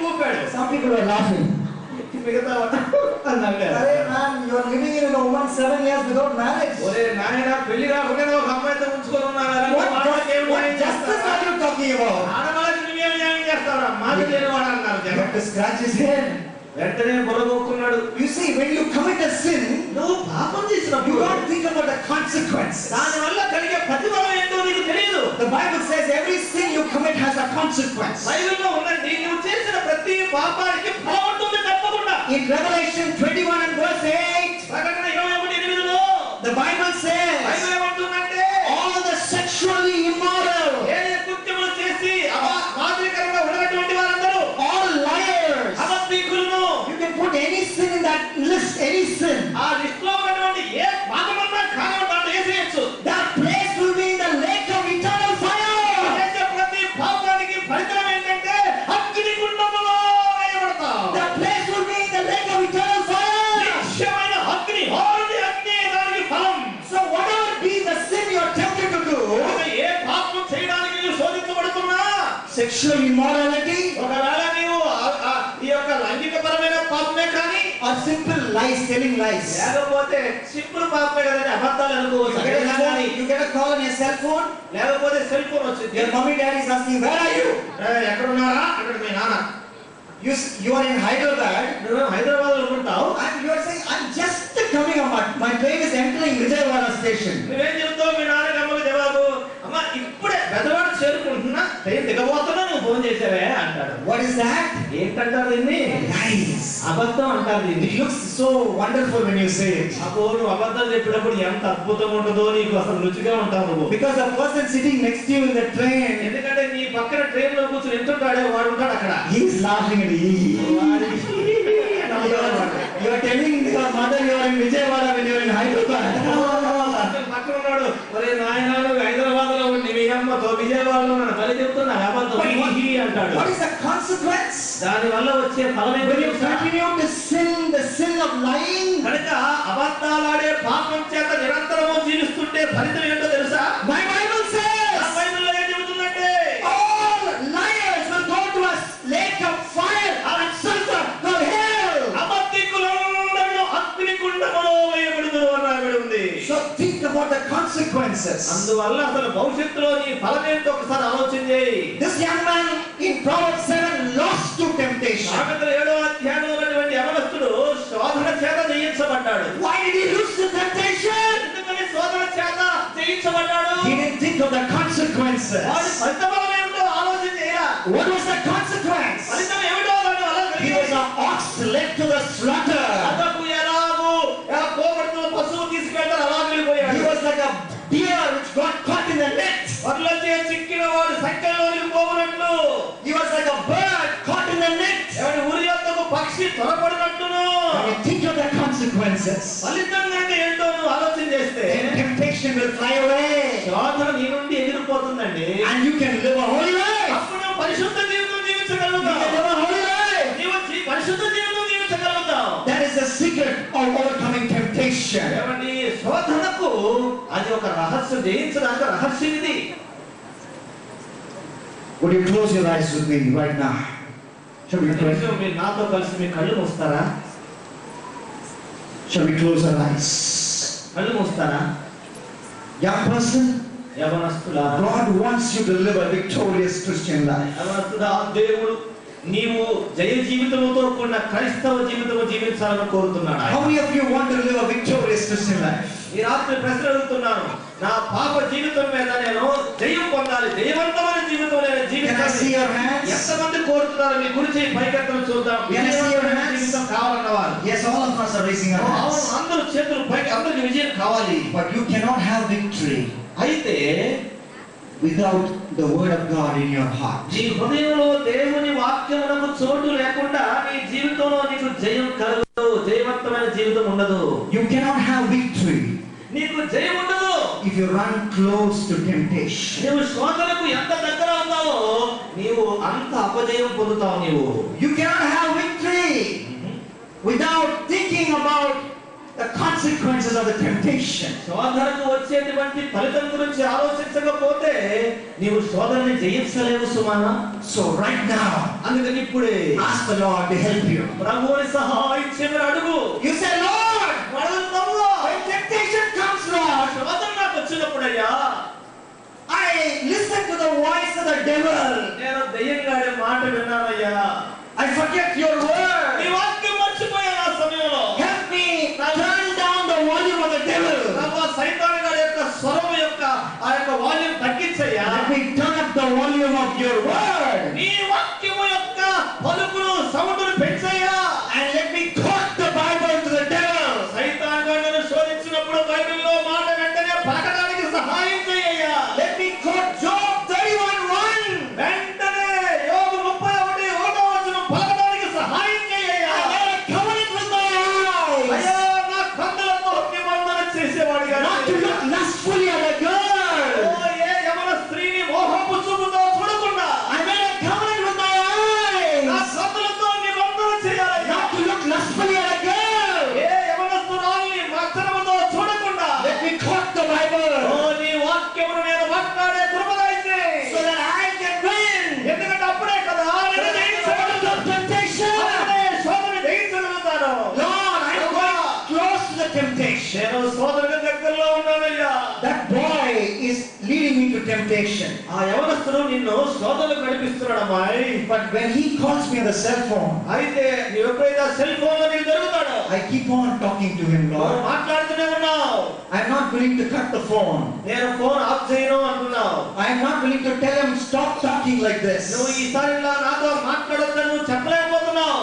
ఊపాడు. Some people are laughing. మిగతా అన్నాడు. Arey man, you are living in a woman 7 years without marriage. ఒరే నాయన పెళ్లి కాకుండా ఒక అమ్మాయితో ఉంచుకొని ఉన్నారా? What justice are you talking about? ఆడవాళ్ళకి నువ్వేం న్యాయం చేస్తావురా? మాది లేని వాడు అన్నారు You జనం. have to scratch his head. వెంటనే బుర్రగొక్కున్నాడు. You see, when you commit a sin, నువ్వు పాపం you చేసినప్పుడు don't think about the consequences. దాని వల్ల కలిగే ప్రతిఫలం ఏంటో నీకు తెలియదు. The Bible says every sin you commit has a consequence. బైబిల్లో ఉందండి, నువ్వు చేసిన ప్రతి పాపానికి ఫలం ఉంటుంది తప్పకుండా. In Revelation 21 and verse 8, ప్రకటన 21:8లో the Bible says బైబిల్ ఏమంటుందంటే, all the sexually immoral, ఏ కృత్యములు చేసి అమాదికరంగా ఉన్నటువంటి వారందరూ, all liars, అబద్ధికులను, you can put any sin in that list, any sin. ఆ లిస్ట్ లో ఉన్నటువంటి ఏ పాపమన్నా కానివ్వండి వేసేయచ్చు. That place will be in the lake of eternal fire. చేసే ప్రతి పాపానికి ఫలితం ఏంటంటే అగ్ని గుండములో వేయబడతావు. That place will be in the lake of eternal fire. నిత్యమైన అగ్ని, హోరుని అగ్ని దానికి ఫలం. So whatever be the sin you are tempted to do, ఏ పాపం చేయడానికి నీవు శోధించబడుతున్నా, sexual immorality ఒకవేళ నీవు ఈ యొక్క లైంగికపరమైన పాపమే కానీ, or simple lies, telling lies. లేకపోతే సింపుల్ పాపమే కదండి, అబద్ధాలు అనుకోవచ్చు. You get a call on your cell phone, లేకపోతే సెల్ ఫోన్ వచ్చింది, your mommy daddy is asking, where are you? ఎక్కడున్నారా? అక్కడ మీ నాన్న. You are in Hyderabad, నువ్వు హైదరాబాద్ లో ఉంటావు. and you are saying, I'm just coming up, my train is entering Vijayawada station. నువ్వేం చెప్తావు? మీ నాన్నకమ్మకు జవాబు, అమ్మా ఇప్పుడే పెద్దవాడు చేరుకుంటున్నా, ట్రైన్ దిగబోతున్నా, నువ్వు ఫోన్ చేసావే అంటాడు. What is that? ఏంటంటారు దీన్ని? Lies. అబద్ధం అంటారు దీన్ని. It looks so wonderful when you say it. అప్పుడు నువ్వు అబద్ధం చెప్పినప్పుడు ఎంత అద్భుతంగా ఉంటుందో, నీకు అసలు రుచిగా ఉంటావు నువ్వు. Because the person sitting next to you in the train, ఎందుకంటే నీ పక్కన ట్రైన్ లో కూర్చొని ఎంతుంటాడే వాడు ఉంటాడు అక్కడ. he is laughing at you. You are telling your mother you are in Vijayawada when you are in Hyderabad. పక్కన ఉన్నాడు, ఒరే నాయనా నువ్వు హైదరాబాద్ లో ఉండి మీ అమ్మతో విజయవాడలో నన్ను బలి చెప్తున్నా అబద్ధం అంటాడు. What is the consequence? దాని వల్ల వచ్చే ఫలం ఏంటో When you తెలుసా? continue to sin, the sin of lying, కనుక అబద్ధాలాడే పాపం చేత నిరంతరము జీవిస్తుంటే ఫలితం ఏంటో తెలుసా? my Bible ఆ says, బైబిల్లో ఏం చెబుతుందంటే, all liars will go to a lake of fire and sulfur called hell. అబద్ధికులందరూ అగ్నిగుండములో వేయబడుదురు అని రాయబడి ఉంది. So think about the consequences. అందువల్ల అసలు భవిష్యత్తులో నీ ఫలం ఏంటో ఒకసారి ఆలోచన చేయి. This young man in Proverbs 7 lost to temptation. సామెతల 7వ అధ్యాయంలో ఉన్నటువంటి యవనస్తుడు శోధన చేత జయించబడ్డాడు. Why did he lose the temptation? ఎందుకని శోధన చేత జయించబడ్డాడు? He didn't think of the consequences. వాడి ఫలితం ఏమిటో ఆలోచన చేయరా? What was the consequence? ఫలితం ఏమిటో వాడి వల్ల He was an ox led to the slaughter. అతకు ఎలాగూ పోగొడుతున్న పశువు తీసుకెళ్తారు అలా వెళ్ళిపోయాడు. He was like a deer which got caught in the net. వరలచే చిక్కిన వాడు సంఖ్యలోనికి పోవునట్లు, He was like a bird caught in the net. ఎవడి ఉరి యొద్దకు పక్షి త్వరపడినట్టును. When you think of the consequences, ఫలితం అంటే ఏంటో నువ్వు ఆలోచన చేస్తే then temptation will fly away. శోధన నీ నుండి ఎగిరిపోతుందండి. And you can live a holy life. అప్పుడు నువ్వు పరిశుద్ధ జీవితం You can జీవించగలుగుతావు. live a holy life. నీవు పరిశుద్ధ జీవితం జీవించగలుగుతావు. That is the secret of overcoming temptation. ఏమండి, శోధనకు అది ఒక రహస్యం, జయించడానికి రహస్యం ఇది. Would you close your eyes with me right now? Shall we pray? మీరు నాతో కలిసి మీ కళ్ళు మూస్తారా? Shall we close our eyes? కళ్ళు మూస్తారా? Young person, యవనస్తుడా, God wants you to live a victorious Christian life. యవనస్తుడా, దేవుడు నీవు జయ జీవితముతో కూడిన క్రైస్తవ జీవితము జీవించాలని కోరుతున్నాడు. How many of you want to live a victorious Christian life? ఈ రాత్రి ప్రశ్న అడుగుతున్నాను, నా పాప జీవితం మీద నేను జయం పొందాలి, జయవంతమైన జీవితం your hands? ఎంతమంది కోరుతున్నారు మీ కుడి చేయి పైకెత్తడం చూద్దాం. Can I see your hands? జీవితం కావాలన్నవారు. Yes, all of us are raising our hands. అందరూ చేతులు పైకి, అందరికి విజయం కావాలి. But you cannot have victory అయితే without the word of God in your heart. నీ హృదయంలో దేవుని వాక్యమునకు చోటు లేకుండా నీ జీవితంలో నీకు జయం కలగదు, జయవంతమైన జీవితం ఉండదు. You cannot have victory నీకు జయం ఉండదు if you run close to temptation. నీవు శోధనకు ఎంత దగ్గర అవుతావో నీవు అంత అపజయం పొందుతావు. నీవు You cannot have victory without thinking about the consequences of the temptation. శోధనకు వచ్చేటువంటి ఫలితం గురించి ఆలోచించకపోతే నీవు శోధనని జయించలేవు సుమానా. So right now, అందుకని ఇప్పుడే ask the Lord to help you. ప్రభువుని సహాయం చేయమని అడుగు. You say, Lord, అడుగుతావా? when temptation comes, Lord, శోధన నాకు వచ్చినప్పుడయ్యా I listen to the voice of the devil. నేను దయ్యంగాడే మాట విన్నానయ్యా. I forget your word. నీ వాక్యం మర్చిపోయాను ఆ సమయంలో. Help me turn down the volume of the devil. ప్రభు సైతాను గారి యొక్క స్వరం యొక్క ఆ యొక్క volume తగ్గించయ్యా. Let me turn up the volume of your word. నీ వాక్యము యొక్క పలుకును సౌండును పెంచయ్యా. And let me quote the Bible to the devil. సైతాను గారిని శోధించినప్పుడు బైబిల్లో మాట వెంటనే పలకడానికి సహాయం చేయయ్యా. Let me quote Job 31:1. వెంటనే యోబు 31:1 వచనం పలకడానికి సహాయం చేయయ్యా. I made a covenant with my eyes అయ్యా నా కన్నులతో నిబంధన చేసేవాడిగా not to look lustfully at a girl. ఓ ఏ యవన స్త్రీని మోహపు చూపుతో చూడకుండా I made a covenant with my నా eyes కన్నులతో నిబంధన చేయాలయ్యా. not to look lustfully at a girl. ఏ యవనస్తురాలిని మత్సరముతో చూడకుండా Let me quote the Bible ఓ నీ వాక్యమును నేను మాట్లాడే కృప దయచేయి. so that I can win ఎందుకంటే అప్పుడే కదా నేను జయించగలుగుతాను. the temptation. అప్పుడే శోధనని జయించగలుగుతాను. Lord, I'm going close to the temptation. నేను శోధనకు దగ్గరలో ఉన్నానయ్యా. That boy is leading me to temptation. ఆ యవనస్తుడు నిన్ను శోధనకు నడిపిస్తున్నాడమ్మాయి. But when he calls me on the cell phone, అయితే నీవు ఎప్పుడైతే సెల్ ఫోన్ లో నీకు దొరుకుతాడో I keep on talking to him, నువ్వు Lord. మాట్లాడుతూనే ఉన్నావు. I'm not willing to cut the phone. నేను ఫోన్ ఆఫ్ చేయను అంటున్నావు. I'm not willing to tell him stop talking like నువ్వు this. ఈసారి ఇలా నాతో మాట్లాడొద్దని నువ్వు చెప్పలేకపోతున్నావు.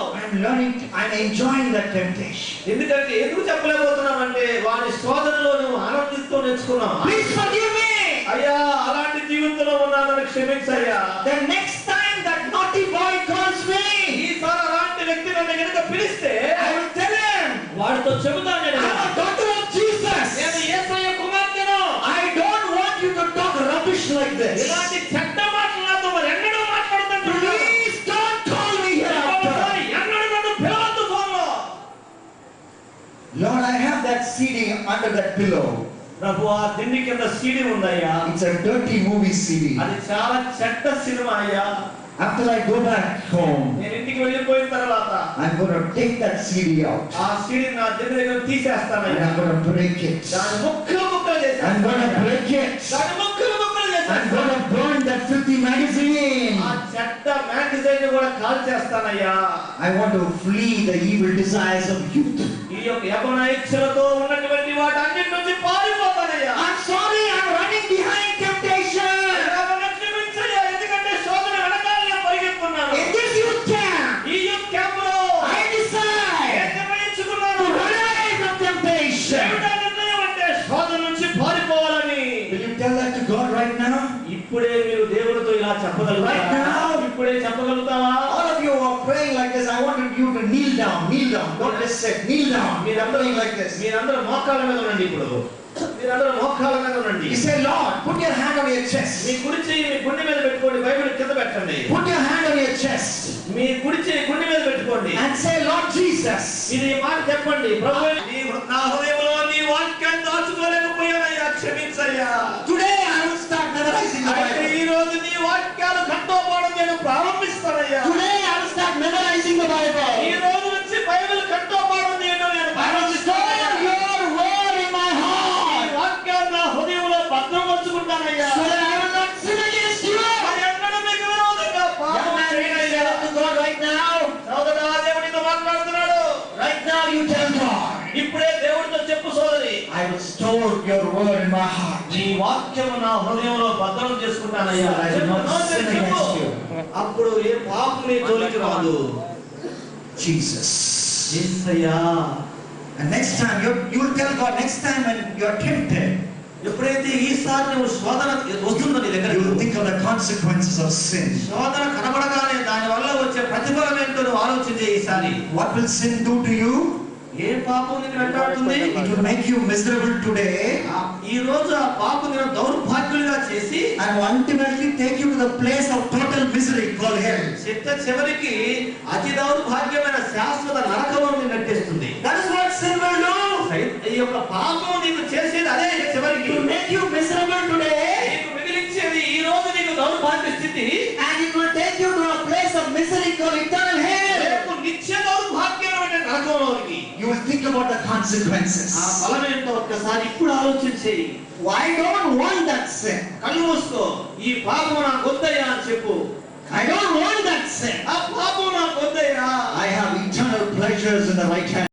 I'm enjoying that temptation. ఎందుకంటే ఎందుకు చెప్పలేకపోతున్నావు అంటే వాడి శోధనలో నువ్వు ఆనందిస్తూ నేర్చుకున్నావు. Please forgive me. అయ్యా అలాంటి జీవితంలో ఉన్నానని క్షమించయ్యా. The next time that naughty boy calls me, ఈసారి అలాంటి వ్యక్తి నన్ను కనుక పిలిస్తే I will tell him, వాడితో చెబుతాను నేను I'm a daughter of Jesus. నేను యేసయ్య కుమార్తెను. I don't want you to talk rubbish like this. ఇలాంటి చెడ్డ మాటలు నాతో మరి ఎన్నడూ మాట్లాడుతుంటున్నాను. Please don't call me hereafter. ఎన్నడూ నన్ను పిలవద్దు ఫోన్లో. Lord, I have that CD under that pillow. ప్రభు ఆ దిండి కింద సీడీ ఉందయ్యా. It's a dirty movie CD. అది చాలా చెడ్డ సినిమా అయ్యా. After I go back home, నేను ఇంటికి వెళ్ళిపోయిన తర్వాత I'm going to take that CD out. ఆ సీడీ నా దిండి దగ్గర And తీసేస్తానయ్యా. I'm going to break it. దాని ముక్కలు ముక్కలు I'm going to చేసేస్తానయ్యా. break it. దాని ముక్కలు ముక్కలు I'm చేసేస్తాను. going to burn that filthy magazine. ఆ చెడ్డ మ్యాగజైన్ కూడా call చేస్తానయ్యా. I want to flee the evil desires of youth. ఈ యొక్క యవ్వన ఇచ్చలతో ఉన్నటువంటి వాటి అన్నిటి నుంచి పారిపోతానయ్యా. I'm sorry, I'm running behind temptation. నన్ను క్షమించయ్యా. ఎందుకంటే శోధన వెనకాలనే పరిగెత్తున్నాను. In this youth camp, ఈ యూత్ క్యాంపులో I decide నేను నిర్ణయించుకున్నాను. to run away from temptation. ఏమిటా నిర్ణయం అంటే శోధన నుంచి పారిపోవాలని. Will you tell that to God right now? ఇప్పుడే మీరు దేవునితో ఇలా చెప్పగలుగుతారా? Right now? ఇప్పుడే చెప్పగలుగుతావా? All of you are praying like this. I want you to kneel down. Kneel down. Don't just sit. Kneel down. మీరందరూ Praying like this. మీరందరూ మోకాళ్ళ మీద ఉండండి. ఇప్పుడు మీరందరూ మోకాళ్ళ మీద ఉండండి. You say, Lord, put your hand on your chest. మీ కుడి చెయ్యి మీ గుండె మీద పెట్టుకోండి. బైబిల్ కింద పెట్టండి. Put your hand on your chest. మీ కుడి చెయ్యి గుండె మీద పెట్టుకోండి. And say, Lord Jesus, ఇది మాట చెప్పండి. ప్రభువే, నా హృదయంలో నీ వాక్యాన్ని దాచుకోలేకపోయానయ్యా. క్షమించయ్యా. today I will start memorizing the అయితే Bible. ఈ రోజు నీ వాక్యాలు కంఠోపాఠం నేను ప్రారంభిస్తానయ్యా. Today I will start memorizing the ఈ Bible. రోజు నుంచి బైబిల్ కంఠోపాఠం చేయడం నేను I will store ప్రారంభిస్తానయ్యా. your word in my ఈ heart వాక్యాన్ని నా హృదయంలో భద్రపరుచుకుంటానయ్యా. so that I will not sin against you. మరి ఎన్నడూ మీకు విరోధంగా Young పాపం man, you చేయనయ్యా. say to God right now. సోదరా, దేవుడితో మాట్లాడుతున్నాడు. Right now you tell God, ఇప్పుడే దేవుడితో చెప్పు సోదరి. I will store your word in my heart. నీ వాక్యము నా హృదయంలో భద్రం చేసుకుంటానయ్యా. So that I will చెప్పు, not sin చెప్పు. against you. అప్పుడు అప్పుడు ఏ పాపం నీ జోలికి రాదు. Jesus. Yesayya. And next time you will tell God, next time when you are tempted, ఎప్పుడైతే ఈసారి నువ్వు శోధన వస్తుందో నీ దగ్గర, you will think of the consequences of sin. శోధన కనబడగానే దాని వల్ల వచ్చే ప్రతిఫలం ఏంటో నువ్వు ఆలోచించే ఈసారి. What will sin do to you? ఏ పాపం నీకు వెంటాడుతుంది? It will make you miserable today ఈ రోజు ఆ పాపం నిన్ను దౌర్భాగ్యులుగా చేసి and ultimately take you to the place of total misery called hell. చివరికి అతి దౌర్భాగ్యమైన శాశ్వత నరకంలో నిన్ను నెట్టేస్తుంది. That is what sin will do. ఈ యొక్క పాపం నీకు చేసేది అదే. చివరికి To make you miserable today, నీకు మిగిలించేది ఈ రోజు నీకు దౌర్భాగ్య స్థితి, and it will take you to a place of misery called eternal hell. రేపు నిత్య దౌర్భాగ్యమైన నరకంలోనికి. You will think about the consequences. ఆ ఫలం ఏంటో ఒక్కసారి ఇప్పుడు ఆలోచించేయి. I don't want that sin. కళ్ళు మూసుకో. ఈ పాపం నాకు వద్దయ్యా అని చెప్పు. I don't want that sin. ఆ పాపం నాకు వద్దయ్యా. I have eternal pleasures in the right hand.